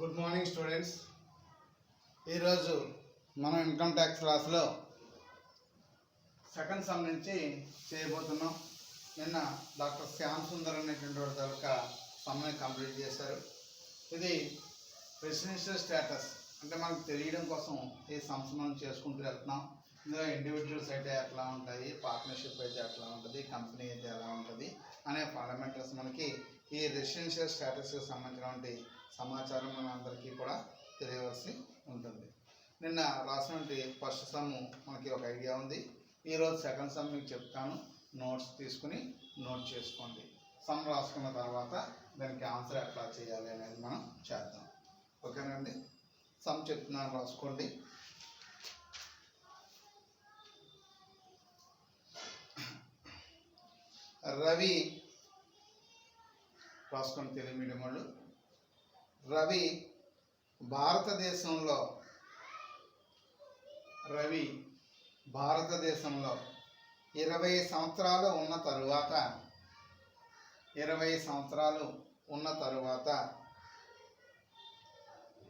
Good morning students. ఈరోజు మనం income tax క్లాస్లో సెకండ్ సమ్ నుంచి చేయబోతున్నాం. నిన్న డాక్టర్ శ్యామ్ సుందర్ అనేటువంటి వాడి తాలూకా సమ్ని కంప్లీట్ చేశారు. ఇది రెసిడెన్షియల్ స్టేటస్ అంటే మనకు తెలియడం కోసం ఈ సమ్స్ మనం చేసుకుంటూ వెళ్తున్నాం. ఇందులో ఇండివిజువల్స్ అయితే ఎట్లా ఉంటాయి, పార్ట్నర్షిప్ అయితే ఎట్లా ఉంటుంది, కంపెనీ అయితే ఎలా ఉంటుంది అనే ఫండమెంటల్స్ మనకి ఈ రెసిడెన్షియల్ స్టేటస్కి సంబంధించినటువంటి సమాచారం మన అందరికీ కూడా తెలియవలసి ఉంటుంది. నిన్న రాసినటువంటి ఫస్ట్ సమ్ మనకి ఒక ఐడియా ఉంది. ఈరోజు సెకండ్ సమ్ మీకు చెప్తాను, నోట్స్ తీసుకుని నోట్ చేసుకోండి. సమ్ రాసుకున్న తర్వాత దానికి ఆన్సర్ ఎట్లా చేయాలి అనేది మనం చేద్దాం. ఓకేనండి, సమ్ చెప్తున్నాను, రాసుకోండి. రవి, రాసుకోండి తెలుగు మీడియం వాళ్ళు. రవి భారతదేశంలో 20 సంవత్సరాలు ఉన్న తరువాత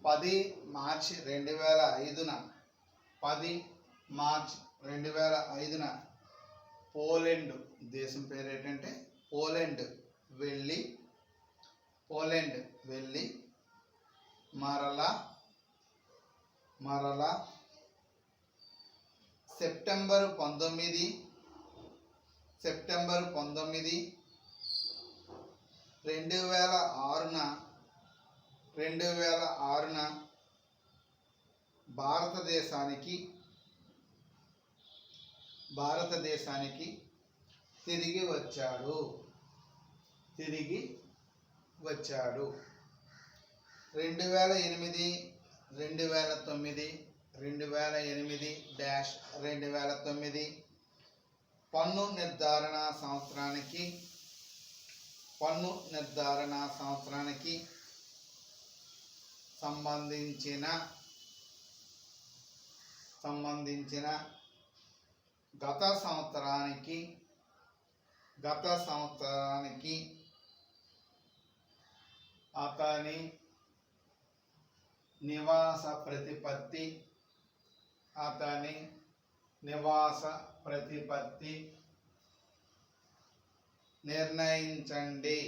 10 మార్చి 2005న పోలెండ్, దేశం పేరు ఏంటంటే పోలెండ్ వెళ్ళి మరలా సెప్టెంబర్ 19, 2006న భారతదేశానికి తిరిగి వచ్చాడు. 2008-2009 పన్ను నిర్ధారణ సంవత్సరానికి సంబంధించిన గత సంవత్సరానికి అతని నివాస ప్రతిపత్తి నిర్ణయించండి.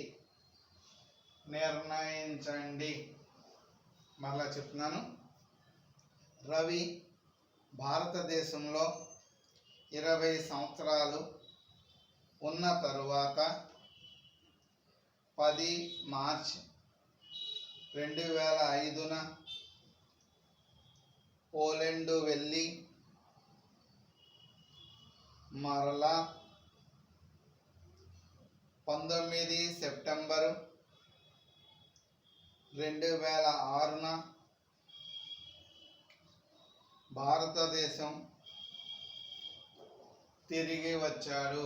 మరలా చెప్తున్నాను. రవి భారతదేశంలో 20 సంవత్సరాలు ఉన్న తరువాత 10 మార్చి 2005న పోలెండ్ వెళ్ళి మరలా 19 సెప్టెంబర్ 2006న భారతదేశం తిరిగి వచ్చాడు.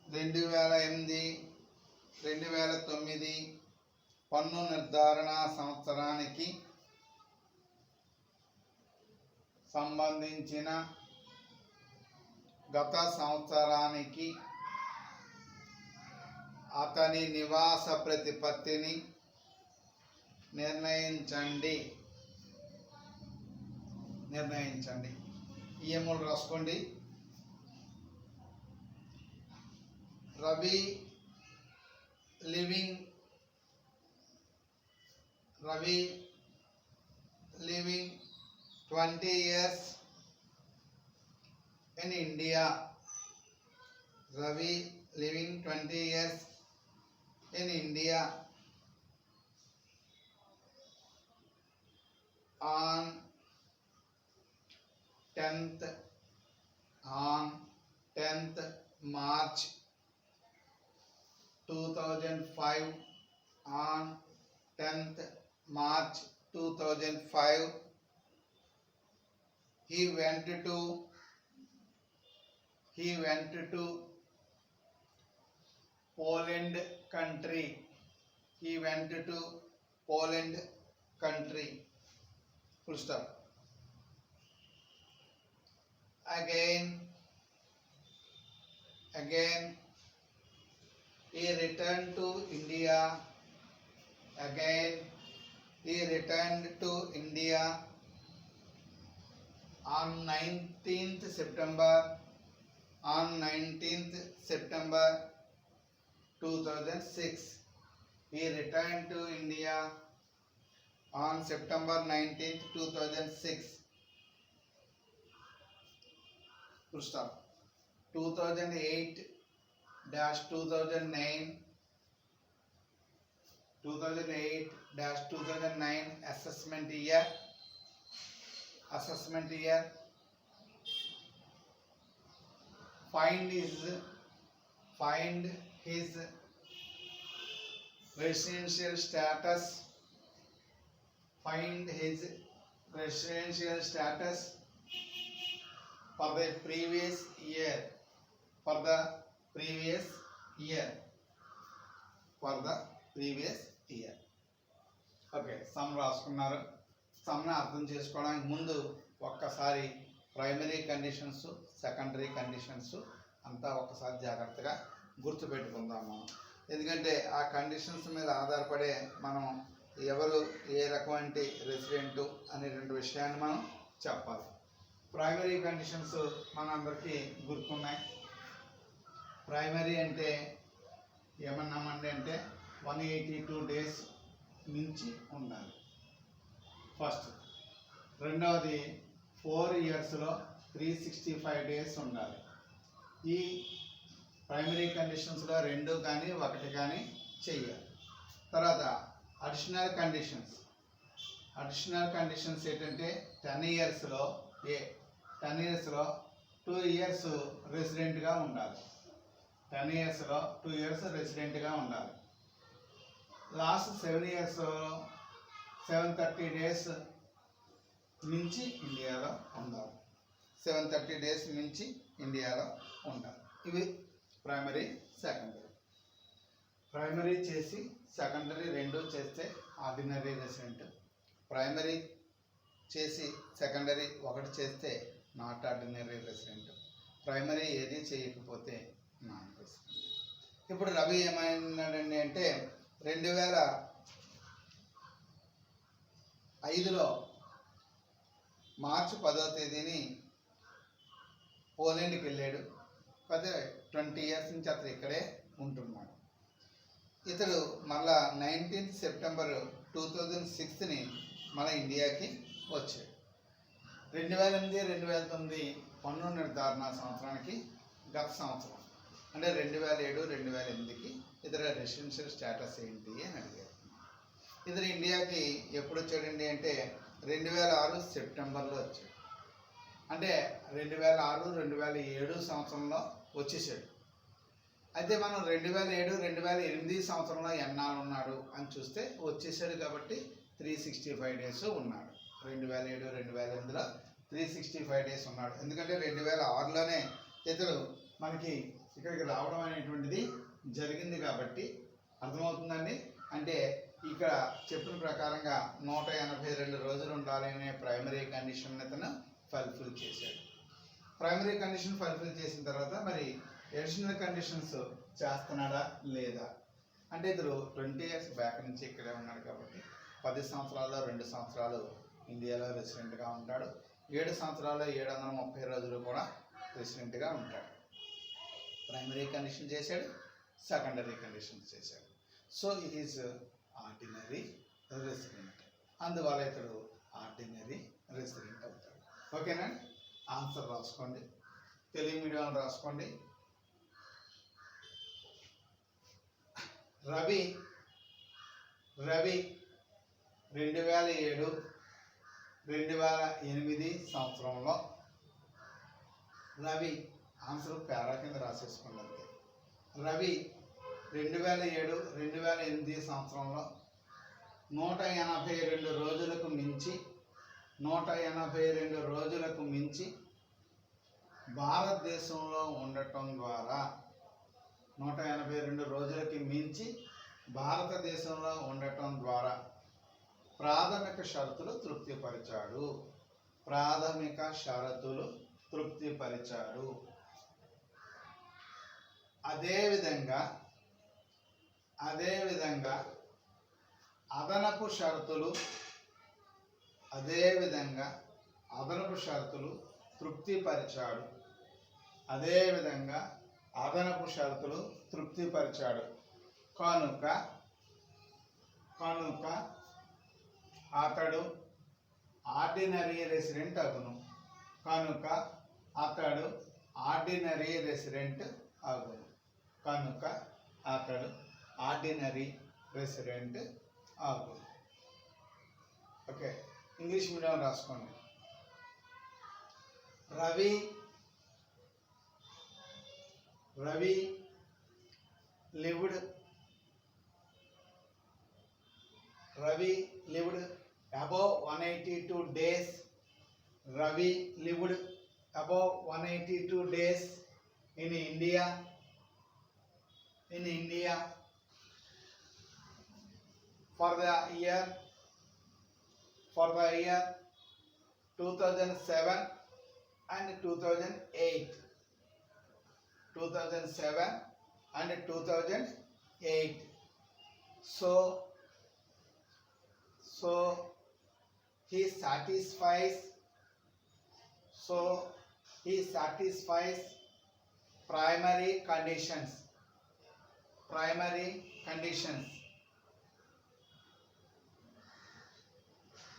2008-2009 పన్ను నిర్ధారణ సంవత్సరానికి సంబంధించిన గత సంవత్సరానికి అతని నివాస ప్రతిపత్తిని నిర్ణయించండి. ఈ మూడు రాసుకోండి. Ravi living 20 years in India. Ravi living 20 years in India on 10th March 2005. On 10th March 2005 he went to Poland country. Full stop. Again he returned to India Again, he returned to India on 19th September 2006. He returned to India on September 19th, 2006. Full stop. 2008-2009 assessment year. Find his residential status. Find his residential status for the previous year. Okay, some రాసుకున్నారు. సమ్ని అర్థం చేసుకోవడానికి ముందు ఒక్కసారి primary conditions, secondary conditions అంతా ఒక్కసారి జాగ్రత్తగా గుర్తుపెట్టుకుందాం మనం. ఎందుకంటే ఆ కండిషన్స్ మీద ఆధారపడే మనం ఎవరు ఏ రకమైన రెసిడెంట్ అనేటువంటి విషయాన్ని మనం చెప్పాలి. ప్రైమరీ కండిషన్స్ మనందరికీ గుర్తున్నాయి. ప్రైమరీ అంటే ఏమన్నామండి అంటే 182 days మించి ఉండాలి ఫస్ట్. రెండవది 4 yearsలో 365 days ఉండాలి. ఈ ప్రైమరీ కండిషన్స్లో 2 కానీ 1 కానీ చెయ్యాలి. తర్వాత అడిషనల్ కండిషన్స్ ఏంటంటే 10 yearsలో 2 years రెసిడెంట్గా ఉండాలి. 10 yearsలో 2 years రెసిడెంట్గా ఉండాలి. లాస్ట్ 7 years 730 days మించి ఇండియాలో ఉండాలి. 730 days మించి ఇండియాలో ఉండాలి. ఇవి ప్రైమరీ, సెకండరీ. ప్రైమరీ చేసి సెకండరీ 2 చేస్తే ఆర్డినరీ రెసిడెంట్. ప్రైమరీ చేసి సెకండరీ 1 చేస్తే నాట్ ఆర్డినరీ రెసిడెంట్. ప్రైమరీ ఏది చేయకపోతే నాన్ రెసిడెంట్. ఇప్పుడు రవి ఏమైనాడండి అంటే 2005లో మార్చి 10వ తేదీని పోలాండ్కి వెళ్ళాడు. 20 years నుంచి అతను ఇక్కడే ఉంటున్నాడు. ఇతడు మళ్ళా 19th September 2006ని మన ఇండియాకి వచ్చాడు. 2008-2009 పన్ను నిర్ధారణ సంవత్సరానికి గత సంవత్సరం అంటే 2007-2008కి ఇతర రెసిడెన్షియల్ స్టేటస్ ఏంటి అని అడిగారు. ఇతను ఇండియాకి ఎప్పుడు వచ్చాడండి అంటే 2006 సెప్టెంబర్లో వచ్చాడు. అంటే 2006-2007 సంవత్సరంలో వచ్చేసాడు. అయితే మనం 2007-2008 సంవత్సరంలో ఎన్నాళ్ళు ఉన్నాడు అని చూస్తే వచ్చేసాడు కాబట్టి 365 days ఉన్నాడు. 2007-2008లో 365 days ఉన్నాడు. ఎందుకంటే 2006లోనే ఇతడు మనకి ఇక్కడికి రావడం అనేటువంటిది జరిగింది కాబట్టి అర్థమవుతుందండి. అంటే ఇక్కడ చెప్పిన ప్రకారంగా 182 రోజులు ఉండాలనే ప్రైమరీ కండిషన్ ఇతను ఫుల్ఫిల్ చేశాడు. ప్రైమరీ కండిషన్ ఫుల్ఫిల్ చేసిన తర్వాత మరి అడిషనల్ కండిషన్స్ చేస్తున్నాడా లేదా అంటే ఇతడు 20 years బ్యాక్ నుంచి ఇక్కడే ఉన్నాడు కాబట్టి 10 సంవత్సరాల్లో 2 సంవత్సరాలు ఇండియాలో రెసిడెంట్గా ఉంటాడు. 7 సంవత్సరాల్లో 730 రోజులు కూడా రెసిడెంట్గా ఉంటాడు. ప్రైమరీ కండిషన్ చేశాడు, సెకండరీ కండిషన్ చేశాడు. So it is ordinary resident. అందువల్ల ఇతడు ఆర్డినరీ రెసిడెంట్ అవుతాడు. ఓకేనా? ఆన్సర్ రాసుకోండి, తెలుగు మీడియం రాసుకోండి. రవి 2007-2008 సంవత్సరంలో రవి ఆన్సర్ పేరా కింద రాసేసుకోండి. రవి 2007-2008 సంవత్సరంలో 182 రోజులకు మించి భారతదేశంలో ఉండటం ద్వారా 182 రోజులకి మించి భారతదేశంలో ఉండటం ద్వారా ప్రాథమిక షరతులు తృప్తిపరిచాడు. అదేవిధంగా అదనపు షరతులు అదేవిధంగా అదనపు షరతులు తృప్తిపరిచాడు. అదేవిధంగా అదనపు షరతులు తృప్తిపరిచాడు కనుక అతడు ఆర్డినరీ రెసిడెంట్ అగును. కనుక అతడు ఆర్డినరీ రెసిడెంట్ అగును. కనుక అతడు ఆర్డినరీ రెసిడెంట్ అగును. ఓకే, ఇంగ్లీష్ మీడియం రాసుకోండి. Ravi lived above 182 days. Ravi lived above 182 days in India for the year 2007 and 2008. 2007 and 2008. So he satisfies primary conditions.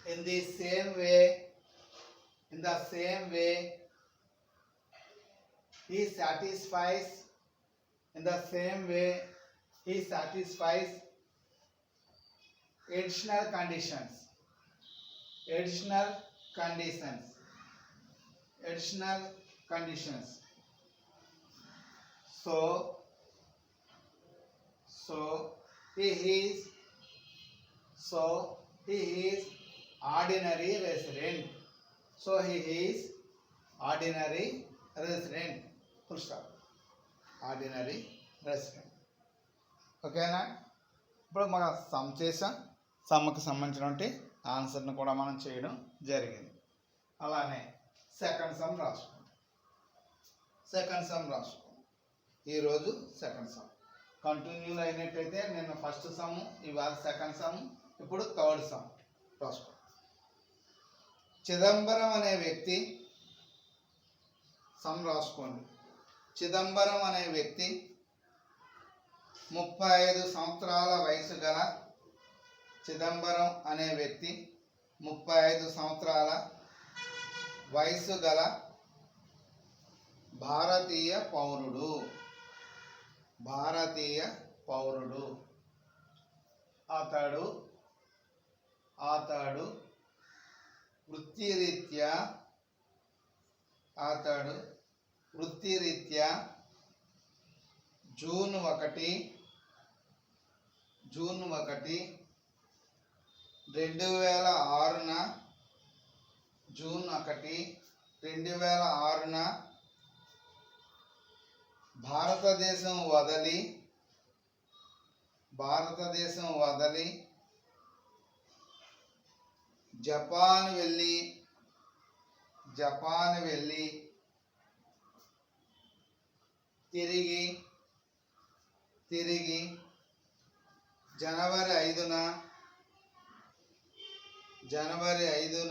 In the same way he satisfies additional conditions. So he is ordinary resident. Full stop. Ordinary resident. ఓకేనా? ఇప్పుడు మనం some చేసాం. సమ్కి సంబంధించినటువంటి ఆన్సర్ను కూడా మనం చేయడం జరిగింది. అలానే సెకండ్ సమ్ రాసుకోండి. ఈరోజు సెకండ్ సమ్ కంటిన్యూలో అయినట్టయితే నిన్న ఫస్ట్ సమ్, ఇవాళ సెకండ్ సమ్, ఇప్పుడు థర్డ్ సమ్ రాసుకోండి. చిదంబరం అనే వ్యక్తి సమ్ రాసుకోండి. చిదంబరం అనే వ్యక్తి 35 సంవత్సరాల వయసు గల భారతీయ పౌరుడు. అతడు వృత్తిరీత్యా జూన్ 1, 2006న భారతదేశం వదలి జపాన్ వెళ్ళి తిరిగి జనవరి 5న జనవరి 5,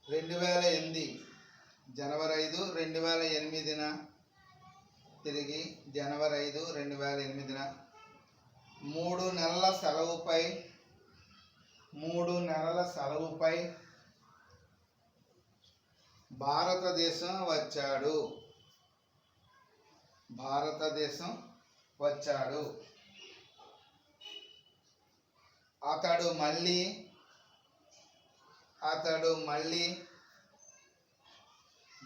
2008న తిరిగి జనవరి 5, 2008న 3 నెలల సెలవుపై భారతదేశం వచ్చాడు. అతడు మళ్ళీ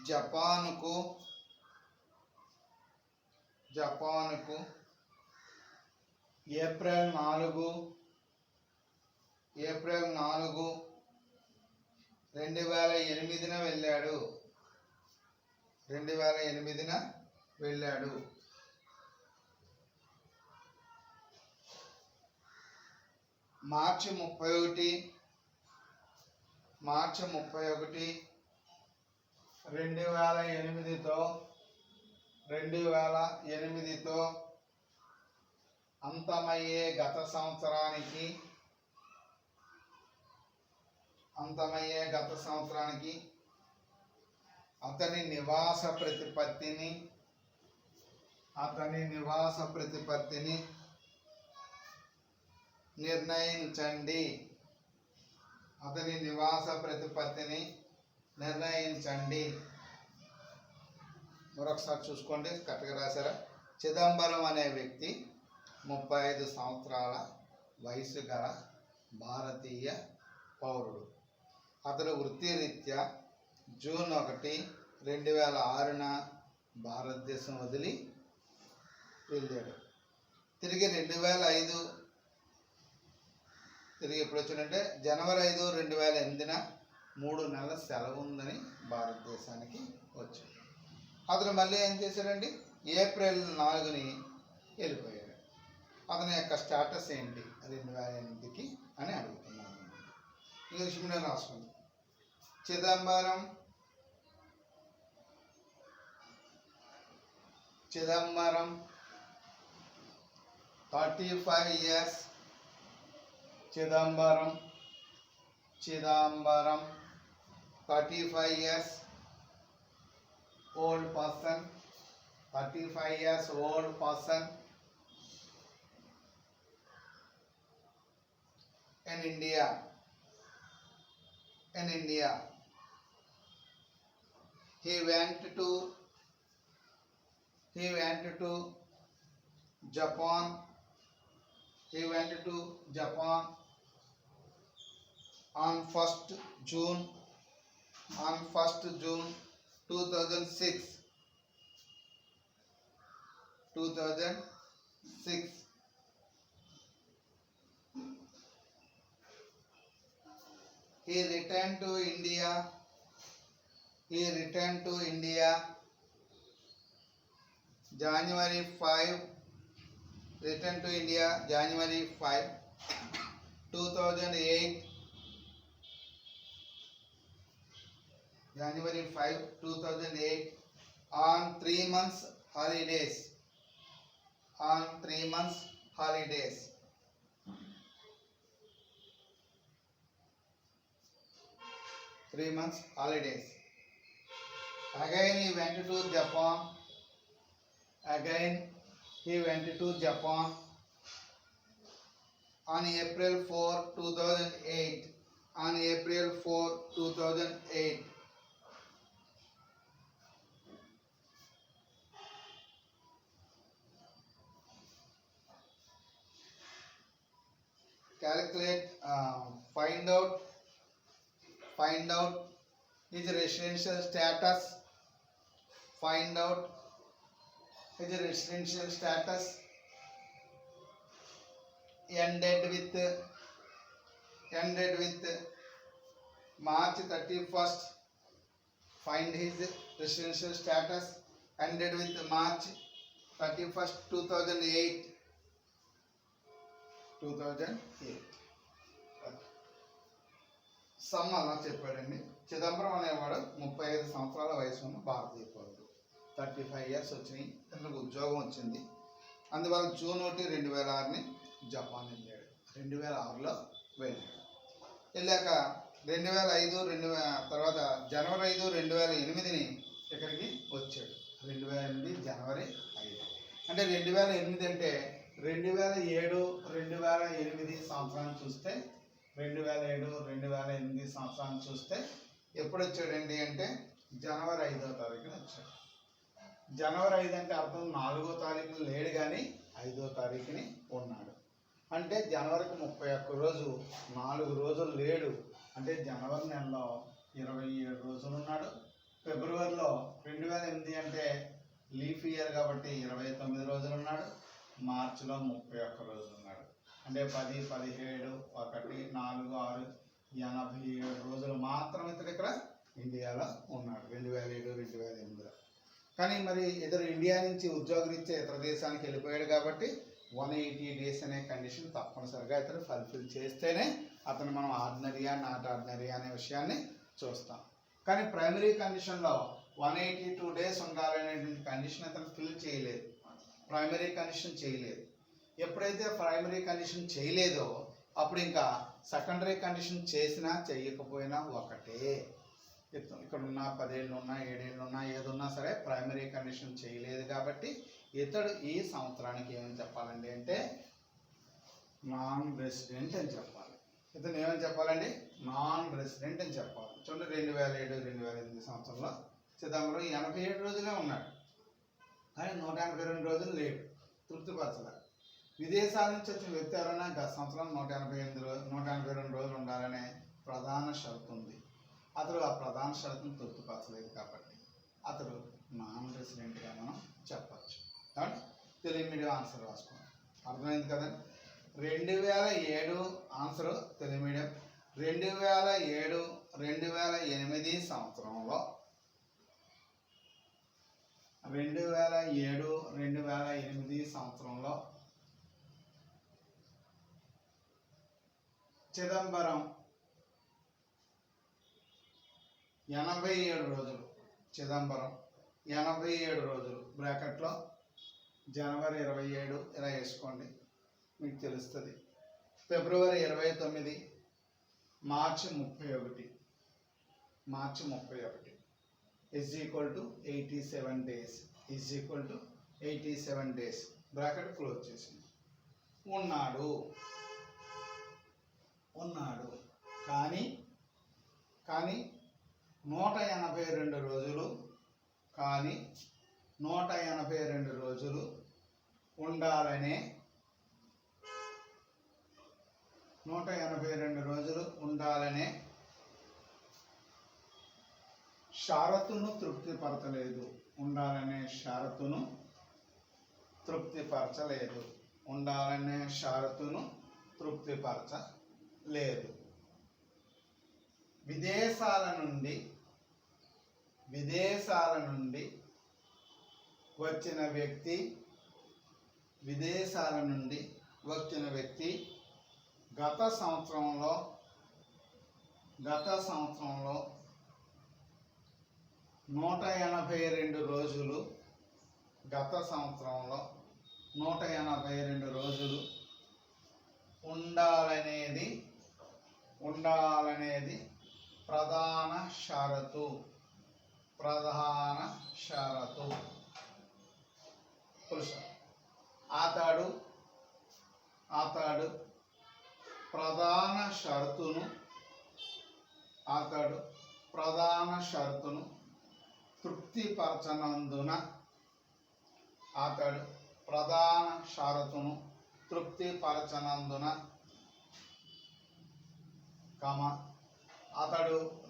జపాన్కు ఏప్రిల్ 4, 2008న వెళ్ళాడు. మార్చి 31, 2008తో అంతమయ్యే గత సంవత్సరానికి అంతమయ్యే గత సంవత్సరానికి అతని నివాస ప్రతిపత్తిని నిర్ణయించండి. అతని నివాస ప్రతిపత్తిని నిర్ణయించండి. మరొకసారి చూసుకోండి, కరెక్ట్గా రాశారా? చిదంబరం అనే వ్యక్తి 35 సంవత్సరాల వయసు గల భారతీయ పౌరుడు. అతడు వృత్తిరీత్యా జూన్ 1, 2006న భారతదేశం వదిలి వెళ్ళాడు. తిరిగి 2005 ఎప్పుడు వచ్చాడంటే జనవరి 5, 2008న 3 నెలల సెలవు ఉందని భారతదేశానికి వచ్చాడు. అతను మళ్ళీ ఏం చేశాడండి? ఏప్రిల్ 4ని వెళ్ళిపోయాడు. అతని యొక్క స్టేటస్ ఏంటి 2008కి అని అడుగుతున్నాను. ఇంగ్లీష్ మీడియం రాసుకోండి. Chidambaram 35 years. Chidambaram 35 years old person. 35 years old person in India. He went to Japan. On 1st June 2006. He returned to India. January 5, 2008. January 5, 2008 on 3 months holidays. 3 months holidays. Again he went to Japan. On April 4, 2008. Calculate, find out his residential status. Ended with March 31st. Find his residential status. Ended with March 31st, 2008. Some అలా చెప్పాడండి. చిదంబరం అనేవాడు 35 సంవత్సరాల వయసు ఉన్న భారతీయ పౌరుడు. 35 years వచ్చినాయి. అతనికి ఉద్యోగం వచ్చింది. అందువల్ల జూన్ 1, 2006ని జపాన్ వెళ్ళాడు. 2006లో వెళ్ళాడు. వెళ్ళాక 2005 తర్వాత జనవరి 5, 2008ని ఇక్కడికి వచ్చాడు. 2008 జనవరి 5 అంటే 2008 అంటే 2007, 2008 సంవత్సరాన్ని చూస్తే 2008 సంవత్సరాన్ని చూస్తే ఎప్పుడు వచ్చాడండి అంటే జనవరి 5వ తారీఖున వచ్చాడు. జనవరి 5 అంటే అర్థం 4వ తారీఖున లేడు కానీ 5వ తారీఖుని ఉన్నాడు. అంటే జనవరికి 31 రోజు, 4 రోజులు లేడు. అంటే జనవరి నెలలో 27 రోజులు ఉన్నాడు. ఫిబ్రవరిలో 2008 అంటే లీఫ్ ఇయర్ కాబట్టి 29 రోజులు ఉన్నాడు. మార్చిలో 31 రోజులు ఉన్నాడు. అంటే 10, 17, 1, 4, 6, 87 రోజులు మాత్రం ఇతడు ఇక్కడ ఇండియాలో ఉన్నాడు 2007, 2008లో. కానీ మరి ఇతడు ఇండియా నుంచి ఉద్యోగరీత్యా ఇతర దేశానికి వెళ్ళిపోయాడు కాబట్టి 180 days అనే కండిషన్ తప్పనిసరిగా ఇతడు ఫుల్ఫిల్ చేస్తేనే అతను మనం ఆర్డినరీయా నాట్ ఆర్డినరీయా అనే విషయాన్ని చూస్తాం. కానీ ప్రైమరీ కండిషన్లో 182 days ఉండాలనేటువంటి కండిషన్ అతను ఫిల్ చేయలేదు. ప్రైమరీ కండిషన్ చేయలేదు. ఎప్పుడైతే ప్రైమరీ కండిషన్ చేయలేదో అప్పుడు ఇంకా సెకండరీ కండిషన్ చేసినా చెయ్యకపోయినా ఒకటే. ఇక్కడ ఉన్న 10 ఏళ్ళు ఉన్నా 7 ఏళ్ళు ఉన్నా ఏదున్నా సరే ప్రైమరీ కండిషన్ చేయలేదు కాబట్టి ఇతడు ఈ సంవత్సరానికి ఏమని చెప్పాలండి అంటే నాన్ రెసిడెంట్ అని చెప్పాలి. ఇతను ఏమని చెప్పాలండి? నాన్ రెసిడెంట్ అని చెప్పాలి. చూడండి 2007 2008 సంవత్సరంలో చిదంబరం 87 రోజులే ఉన్నాడు, కానీ 182 రోజులు లేడు, తృప్తిపరచలేదు. విదేశాల నుంచి వచ్చిన వ్యక్తి ఎవరైనా గత సంవత్సరం 182 రోజులు ఉండాలనే ప్రధాన షరతు ఉంది. అతడు ఆ ప్రధాన షరతును తృప్తిపరచలేదు కాబట్టి అతడు నాన్ రెసిడెంట్గా మనం చెప్పచ్చు. కాబట్టి తెలుగు మీడియం ఆన్సర్ రాసుకోండి. అర్థమైంది కదండి. 2007 ఆన్సర్ తెలుగు మీడియం. 2007 2008 సంవత్సరంలో 2007 2008 సంవత్సరంలో చిదంబరం 87 రోజులు. చిదంబరం 87 రోజులు బ్రాకెట్లో జనవరి 27 ఇలా వేసుకోండి, మీకు తెలుస్తుంది. ఫిబ్రవరి 29, మార్చి 31 is equal to 87 days. Is equal to 87 days. Bracket close చేసింది. ఉన్నాడు కానీ 182 రోజులు, కానీ 182 రోజులు ఉండాలనే 182 రోజులు ఉండాలనే షరతును తృప్తిపరచలేదు. ఉండాలనే షరతును తృప్తిపరచలేదు. ఉండాలనే షరతును తృప్తిపరచలేదు. విదేశాల నుండి వచ్చిన వ్యక్తి గత సంవత్సరంలో 182 రోజులు ఉండాలనేది ప్రధాన షరతు. అతడు ప్రధాన షరతును తృప్తిపరచనందున అతడు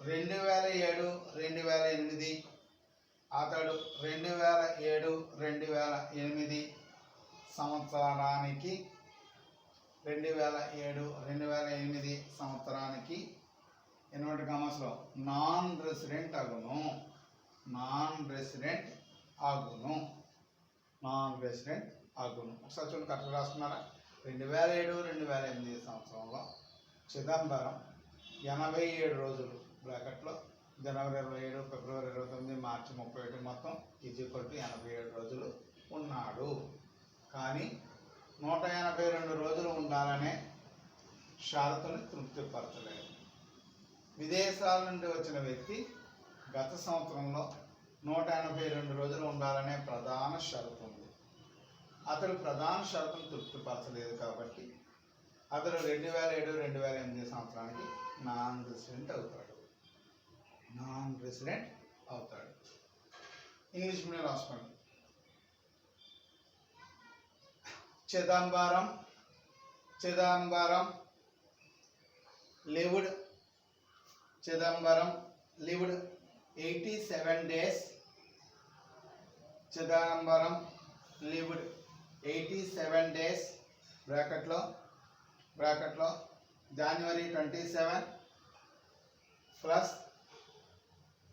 2007 2008 సంవత్సరానికి 2007 సంవత్సరానికి ఇన్వర్టెడ్ కామర్స్లో నాన్ రెసిడెంట్ అగును. ఒకసారి చూడండి, కరెక్ట్ రాసుకున్నారా? 2007 2008 సంవత్సరంలో చిదంబరం 87 రోజులు బ్రాకెట్లో జనవరి 27 ఫిబ్రవరి 29 మార్చి 31 మొత్తం ఈజ్ ఈక్వల్ టు 87 రోజులు ఉన్నాడు, కానీ 182 రోజులు ఉండాలనే షరతుని తృప్తిపరచలేదు. విదేశాల నుండి వచ్చిన వ్యక్తి గత సంవత్సరంలో 182 రోజులు ఉండాలనే ప్రధాన షరతు ఉంది. అతడు ప్రధాన షరతును తృప్తిపరచలేదు కాబట్టి అతడు 2007 2008 సంవత్సరానికి నాన్ రెసిడెంట్ అవుతాడు. ఇంగ్లీష్ మీడియం రాసుకోండి. Chidambaram lived 87 days. Chidambaram lived 87 days బ్రాకెట్లో జనవరి 27 plus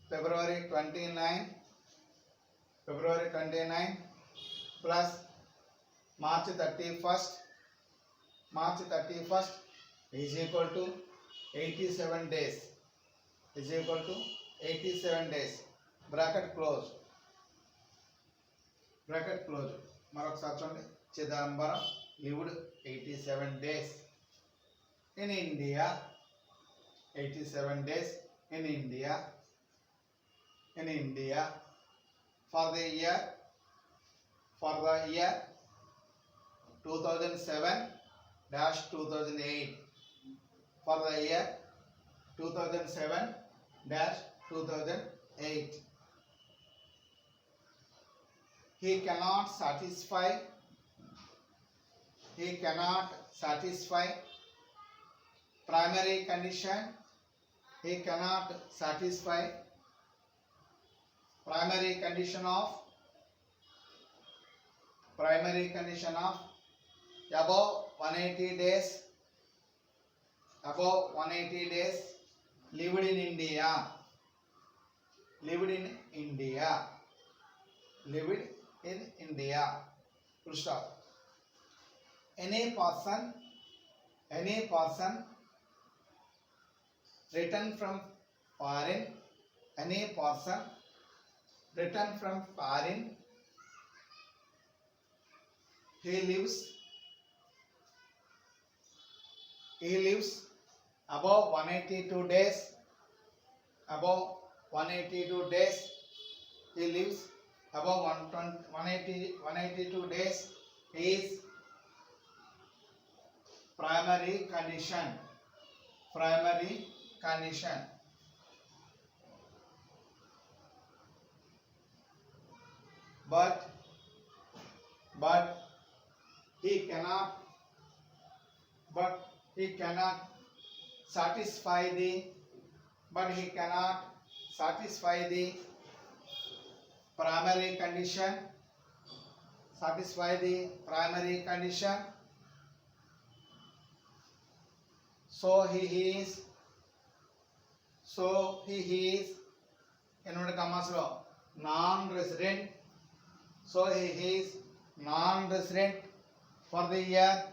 February 29 plus March 31 is equal to 87 days. Bracket close. మరొకసారి చూడండి. Chidambaram lived 87 days. in India. 87 days in India. In India for the year 2007-2008. For the year 2007-2008. He cannot satisfy primary condition. He cannot satisfy primary condition of above 180 days. Above 180 days lived in India. Lived in India. Lived in India. Full stop. Any person returned from foreign. Any person returned from foreign. He lives above 182 days. Above 182 days. He lives above 182 days is primary condition. Primary condition. But he cannot satisfy the primary condition. So he is inverted commas lo non-resident. So he is non-resident for the year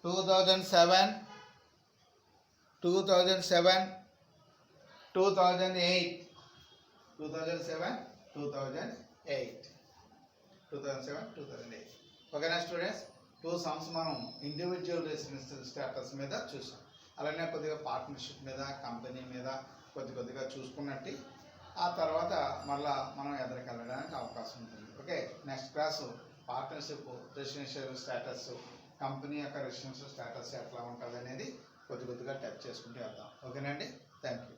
2007, 2008. 2008. ఓకేనా students, 2 sums మనం individual residential status మీద చూసాం. అలానే కొద్దిగా partnership మీద, company మీద కొద్దిగా చూసుకున్నట్టు ఆ తర్వాత మళ్ళా మనం ఎదురుకెళ్ళడానికి అవకాశం ఉంటుంది. Okay, next class partnership residential status, company యొక్క రెసిడెన్షియల్ స్టేటస్ ఎట్లా ఉంటుంది అనేది కొద్దిగా టచ్ చేసుకుంటూ వెళ్దాం. ఓకేనండి, థ్యాంక్ యూ.